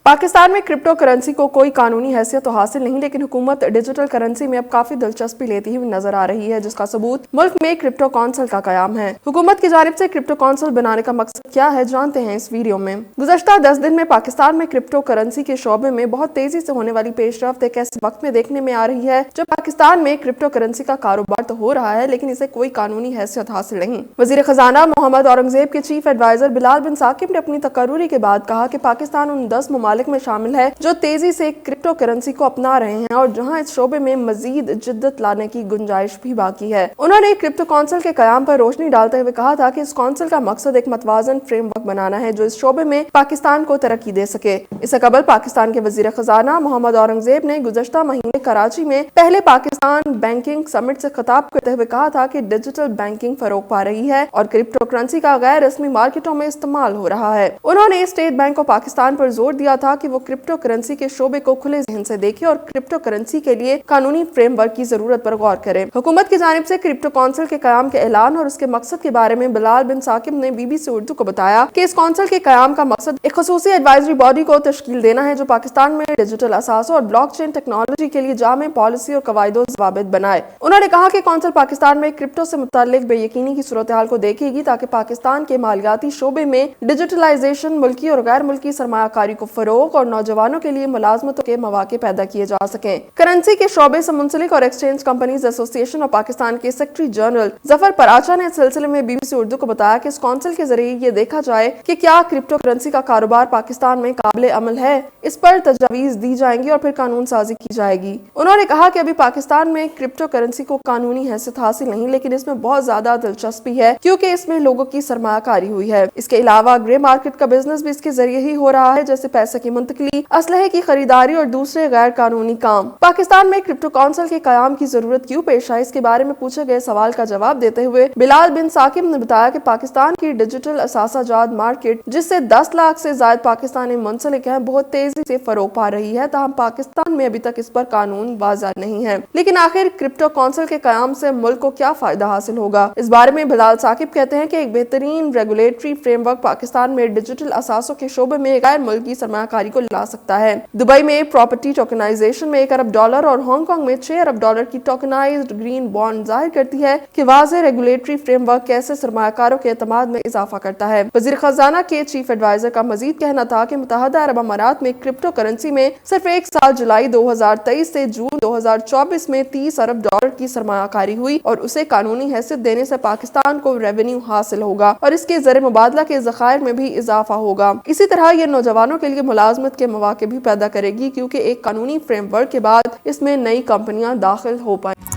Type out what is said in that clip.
पाकिस्तान में crypto currency को कोई कानूनी हैसियत तो हासिल नहीं, लेकिन हुकूमत डिजिटल करेंसी में अब काफी दिलचस्पी लेती हुई नजर आ रही है, जिसका सबूत मुल्क में क्रिप्टो काउंसिल का कयाम है। हुकूमत की जानिब से क्रिप्टो काउंसिल बनाने का मकसद क्या है, जानते हैं इस वीडियो में। गुज़श्ता 10 दिन में पाकिस्तान में क्रिप्टो करेंसी के शोबे में बहुत तेजी से होने वाली पेशरफ्त एक ऐसे वक्त में देखने में आ रही है जब पाकिस्तान में क्रिप्टो करेंसी का कारोबार तो हो रहा है, लेकिन इसे कोई कानूनी हैसियत हासिल नहीं। वजीर खजाना मोहम्मद औरंगजेब के चीफ एडवाइजर बिलाल बिन साकिब ने अपनी तकर्रुरी के बाद कहा कि पाकिस्तान उन 10 ममालिक में शामिल है जो तेजी से क्रिप्टो करेंसी को अपना रहे हैं और जहां इस शोबे में मजीद जिद्दत लाने की गुंजाइश भी बाकी है। उन्होंने क्रिप्टो काउंसिल के कयाम पर रोशनी डालते हुए कहा था कि इस काउंसिल का मकसद एक मतवाजन फ्रेमवर्क बनाना है जो इस शोबे में पाकिस्तान को तरक्की दे सके। इससे कबल पाकिस्तान के वजीर खजाना मोहम्मद औरंगजेब ने गुज़श्ता महीने कराची में पहले पाकिस्तान बैंकिंग समिट से खिताब करते हुए कहा था कि डिजिटल बैंकिंग फरोग पा रही है और क्रिप्टो करेंसी का गैर रस्मी मार्केटों में इस्तेमाल हो रहा है। उन्होंने स्टेट बैंक ऑफ पाकिस्तान पर जोर दिया था कि वो क्रिप्टो करेंसी के शोबे को खुले ज़हन से देखे और क्रिप्टो करेंसी के लिए कानूनी फ्रेमवर्क की जरूरत पर गौर करे। हुकूमत की जानिब से क्रिप्टो काउंसिल के कयाम के ऐलान और उसके मकसद के बारे में बिलाल बिन साकिब ने BBC उर्दू को बताया कि इस काउंसिल के कयाम का मकसद एक खसूसी एडवाइजरी बॉडी को तश्कील देना है जो पाकिस्तान में डिजिटल असासों और ब्लॉकचेन टेक्नोलॉजी के लिए जामे पॉलिसी और कवायदो ज़वाबित बनाए। उन्होंने कहा कि काउंसिल पाकिस्तान में क्रिप्टो से मुताल्लिक बेयकीनी की सूरत हाल को देखेगी ताकि पाकिस्तान के मालियाती शोबे में डिजिटलाइजेशन, मुल्की और गैर मुल्की सरमायाकारी को फरोग और नौजवानों के लिए मुलाजमतों के मौके पैदा किए जा सकें। करेंसी के शोबे से मुंसलिक और exchange companies association of Pakistan के सेक्रेटरी जनरल जफर पराचा ने इस सिलसिले में BBC उर्दू को बताया कि इस काउंसिल के जरिए ये देखा जाए कि क्या क्रिप्टो करेंसी का कारोबार पाकिस्तान में काबिल अमल है, इस पर तजवीज़ दी जाएंगी और फिर कानून साजी की जाएगी। उन्होंने कहा कि अभी पाकिस्तान में क्रिप्टो करेंसी को कानूनी हैसियत हासिल नहीं, लेकिन इसमें बहुत ज्यादा दिलचस्पी है क्योंकि इसमें लोगों की सरमायाकारी हुई है। इसके अलावा ग्रे मार्केट का बिजनेस भी इसके जरिए ही हो रहा है, जैसे पैसे की मुंतकली, असलहे की खरीदारी और दूसरे गैर कानूनी काम। पाकिस्तान में क्रिप्टो काउंसिल के कयाम की जरूरत क्यों पेश आई, इसके बारे में पूछे गए सवाल का जवाब देते हुए बिलाल बिन साकिब ने बताया कि पाकिस्तान की डिजिटल असासाजात मार्केट, जिससे 10 लाख से ज्यादा पाकिस्तानी मुंसलिक हैं, बहुत तेजी से फरोग पा रही है। ताहम पाकिस्तान में अभी तक इस पर कानून वाज़ा नहीं है। लेकिन आखिर क्रिप्टो काउंसिल के कयाम से मुल्क को क्या फायदा हासिल होगा, इस बारे में बिलाल साकिब कहते हैं कि एक बेहतरीन रेगुलेटरी फ्रेमवर्क पाकिस्तान में डिजिटल असासों के शोबे में गैर मुल्की सरमायाकारी को ला सकता है। दुबई में प्रॉपर्टी टोकनाइजेशन में $1 अरब और हांगकांग में $6 अरब की टोकनाइज्ड ग्रीन बॉन्ड जाहिर करती है कि वाज़ेह रेगुलेटरी फ्रेमवर्क कैसे सरमायाकारों के एतमाद में इजाफा करता है। वजीर खजाना के चीफ एडवाइजर का मजीद कहना था कि मुत्तहदा अरब अमारात में क्रिप्टो करेंसी में सिर्फ एक साल जुलाई 2023 से जून 2024 में $30 अरब की सरमायाकारी हुई और उसे कानूनी हैसियत देने से पाकिस्तान को रेवेन्यू हासिल होगा और इसके ज़र मुबादला के ज़खायर में भी इजाफा होगा। इसी तरह ये नौजवानों के लिए मुलाजमत के मौके भी पैदा करेगी क्योंकि एक कानूनी फ्रेमवर्क के बाद इसमें नई कंपनियां दाखिल हो पाएंगी।